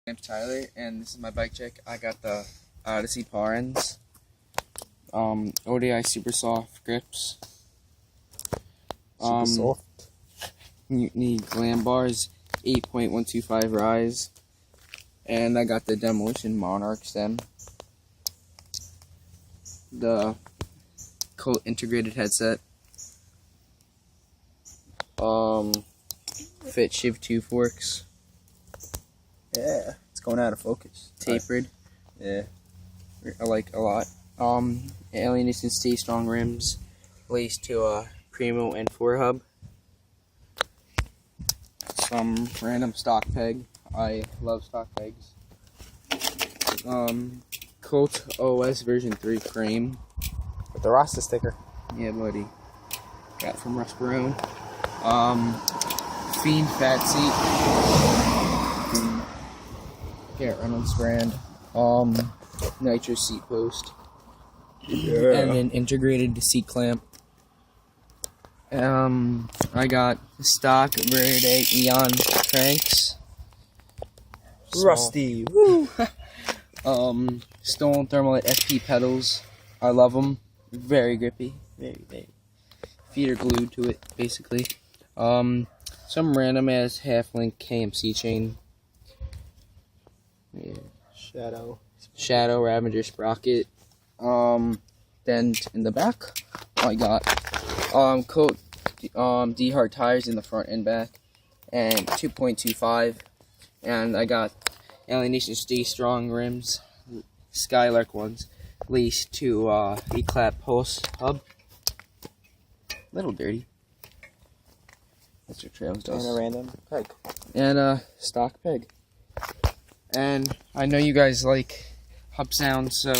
name's Tyler, and this is my bike check. I got the Odyssey Parens, ODI Super Soft grips. Super soft. You need glam bars, 8.125 rise, and I got the Demolition Monarch stem. The Colt integrated headset. Fit Shiv 2 forks. Yeah, it's going out of focus. Tapered. Yeah. I like a lot. Alienation Stay Strong rims, laced to a Primo and 4 hub. Some random stock peg. I love stock pegs. Colt OS version 3 frame. With the Rasta sticker. Yeah, buddy. Got from Russ Barone. Fiend fat seat. Garrett Reynolds brand. Nitro seat post. Yeah. And an integrated seat clamp. I got stock Verde Eon cranks. Rusty. Woo. Stolen Thermalite FP pedals. I love them. Very grippy. Very. Feet are glued to it, basically. Some random ass half-link KMC chain. Yeah. Shadow Ravager sprocket. Then in the back, I got Colt D-Hard tires in the front and back, and 2.25, and I got Alienation Stay Strong rims, Skylark ones, laced to E-Clap Pulse hub. Little dirty. That's your trails does. And a random peg. And a stock peg. And I know you guys like hub sounds, so